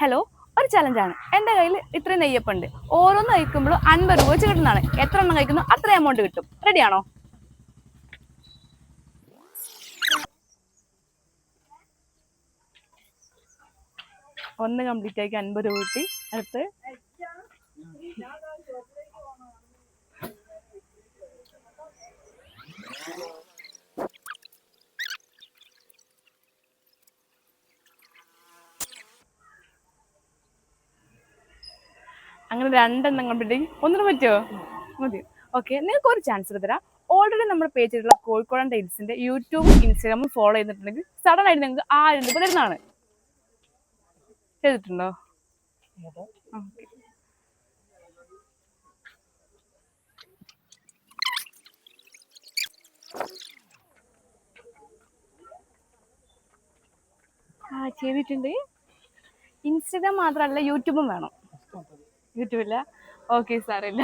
Hello, ഒരു ചലഞ്ചാണ്. എൻ്റെ കയ്യിൽ ഇത്രയും നെയ്യപ്പുണ്ട്. ഓരോന്ന് കഴിക്കുമ്പോഴും 50 രൂപ വെച്ച് കിട്ടുന്നതാണ്. എത്ര എണ്ണം കഴിക്കുന്നു അത്ര എമൗണ്ട് കിട്ടും. റെഡിയാണോ? ഒന്ന് കംപ്ലീറ്റ് ആക്കി 50 രൂപ കിട്ടി. അടുത്ത് അങ്ങനെ രണ്ടെണ്ണം കംപ്ലീറ്റ് ആക്കി. ഒന്നിനും പറ്റുമോ? മതി. ഓക്കെ, നിങ്ങൾക്ക് ഒരു ചാൻസ് തരാം. ഓൾറെഡി നമ്മുടെ പേജിലുള്ള കോഴിക്കോടൻ ടൈൽസിന്റെ യൂട്യൂബും ഇൻസ്റ്റാഗ്രാമും ഫോളോ ചെയ്തിട്ടുണ്ടെങ്കിൽ സഡൻ ആയിട്ട് നിങ്ങൾക്ക് 1000 രൂപ തരുന്നതാണ്. ചെയ്തിട്ടുണ്ടോ? ഓക്കെ. ചെയ്തിട്ടുണ്ട്. ഇൻസ്റ്റാഗ്രാം മാത്രമല്ല, യൂട്യൂബും വേണം. യൂട്യൂബില്ല? ഓക്കെ, സാറില്ല.